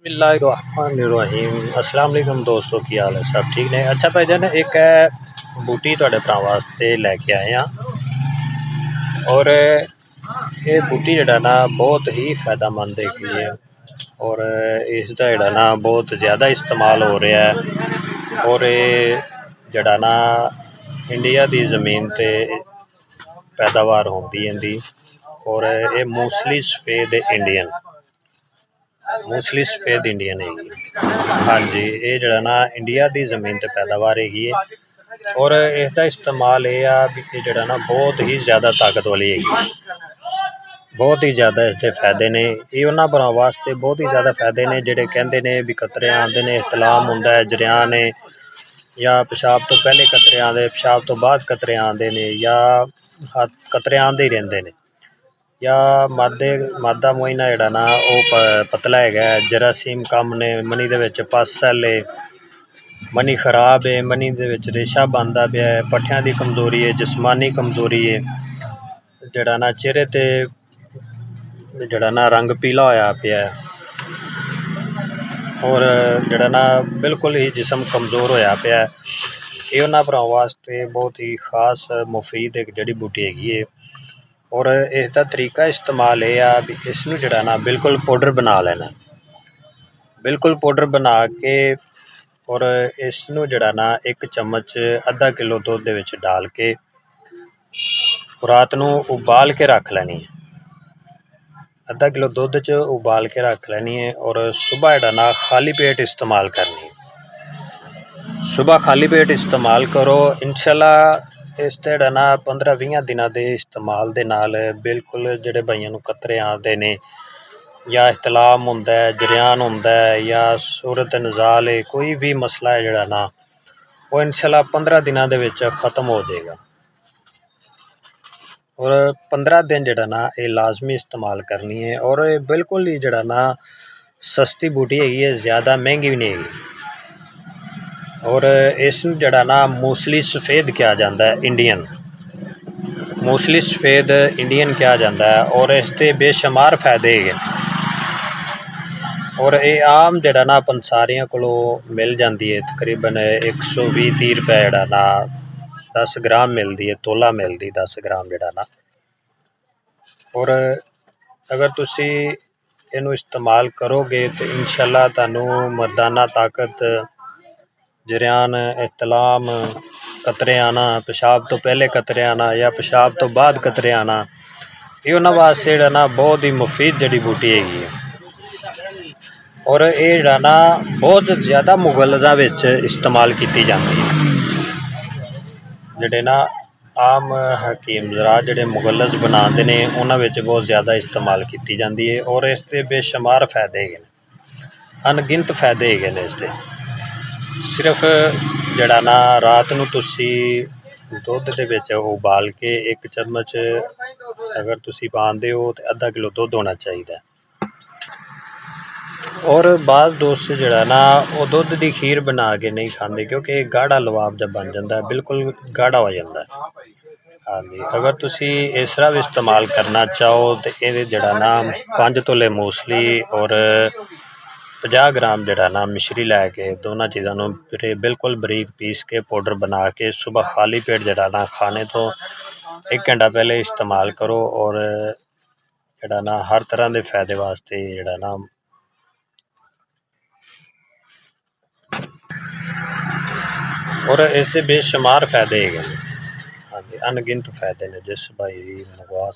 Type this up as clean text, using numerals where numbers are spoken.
बिस्मिल्लाहिर्रहमानिर्रहीम। अस्सलाम वालेकुम दोस्तों, की हाल है? सब ठीक ने? अच्छा भाईजान, एक है बूटी तुहाडे भरा वास्ते लैके आए हैं और ये बूटी जड़ा ना बहुत ही फायदेमंद है और इसका जड़ा ना बहुत ज़्यादा इस्तेमाल हो रहा है और ये जड़ा ना इंडिया की ज़मीन ते पैदावार होती है इनकी और ये मूसली सफ़ेद इंडियन है। हाँ जी, ये जड़ा ना इंडिया की ज़मीन ते पैदावार है और इसका इस्तेमाल ये जड़ा ना बहुत ही ज़्यादा ताकत वाली है। बहुत ही ज़्यादा इसके फायदे ने, ये उन्होंने भरा वास्ते बहुत ही ज़्यादा फायदे ने जेडे कहते ने भी कतरे आते ने, इहतलाम होंदा है जरियान ने, या पेशाब तो पहले कतरे आते, पेशाब तो बाद कतरे आते ने, या कतरे आते ही रहते हैं, या मादा मोइना जड़ा ना वो पतला है, जरासीम कम ने, मनी दे विच पस सैल है, मनी खराब है, मनी दे विच रेशा बनता पाया है, पट्ठियां की कमजोरी है, जिस्मानी कमजोरी है, जड़ा ना चेहरे ते जड़ा ना रंग पीला होया पिया है और जड़ा ना बिल्कुल ही जिसम कमज़ोर होया पिया है। ये उन्होंने भरा वास्ते बहुत ही खास मुफीद एक जड़ी बूटी हैगी है और इसका तरीका इस्तेमाल है भी इसनू जड़ा ना बिल्कुल पाउडर बना लेना, बिल्कुल पाउडर बना के और इसनू जड़ा ना एक चम्मच अद्धा किलो दुध दे विच डाल के रात नू उबाल के रख लैनी है। अद्धा किलो दुध च उबाल के रख लैनी है और सुबह जड़ा ना खाली पेट इस्तेमाल करनी है। सुबह खाली पेट इस्तेमाल करो, इंशाअल्लाह इस ते जड़ा ना 15-20 दिनों के इस्तेमाल दे नाल बिल्कुल जेडे भाइयों नू कतरे आते ने, या इहतलाम होंदा है, जरियान होंदा है, या सूरत नज़ाल है, कोई भी मसला है जड़ा ना वो इंशाअल्लाह 15 दिनों दे विच खत्म हो जाएगा और 15 दिन जड़ा ना ये लाजमी इस्तेमाल करनी है और ये बिल्कुल ही जड़ा ना सस्ती बूटी है, ज़्यादा महंगी भी नहीं है और इस जड़ा ना मूसली सफ़ेद कहा जाता है, इंडियन मूसली सफ़ेद इंडियन कहा जाता है और इसके बेशुमार फायदे है और ये आम जड़ा ना पंसारियों को मिल जाती है, तकरीबन 120-30 रुपए जड़ा ना 10 ग्राम मिलती है, तोला मिलती 10 ग्राम जड़ा ना। और अगर तुसी इनू इस्तेमाल करोगे तो इंशाअल्लाह तुहानू मर्दाना ताकत, जरियान, इहतलाम, कतरे आना, पेशाब तो पहले कतरे आना या पेशाब तो बाद कतरे आना, ये उन्होंने वास्ते जड़ा ना बहुत ही मुफीद जड़ी बूटी हैगी है और ये जड़ा ना बहुत ज़्यादा मुगलज़ा विच इस्तेमाल की जाती है। जेडे ना आम हकीम ज़रात जेडे मुगलज़ बनाते हैं उन्होंने बहुत ज़्यादा इस्तेमाल की जाती है और इसके बेशुमार फायदे है, अनगिनत फायदे है इसके। सिर्फ जड़ा ना रात नू तुसी दुध दे विच उबाल के एक चम्मच अगर तुसी पांदे हो तो अद्धा किलो दुध होना चाहिए और बाद दोस्त जड़ा ना वो दुध की खीर बना के नहीं खाते क्योंकि गाढ़ा लवाब जब बन जाता है, बिल्कुल गाढ़ा हो जाता है। हाँ जी, अगर तुसी इस तरह भी इस्तेमाल करना चाहो तो ये जड़ा ना 5 तोले मूसली और 50 ग्राम जड़ा ना मिश्री लैके दोनों चीज़ों बिल्कुल बरीक पीस के पाउडर बना के सुबह खाली पेट जड़ा ना खाने तो 1 घंटा पहले इस्तेमाल करो और जड़ा ना हर तरह के फायदे वास्ते जड़ा ना और इसके बेशुमार फायदे है। हाँ जी, अनगिनत फायदे ने जिस भाई मंगवा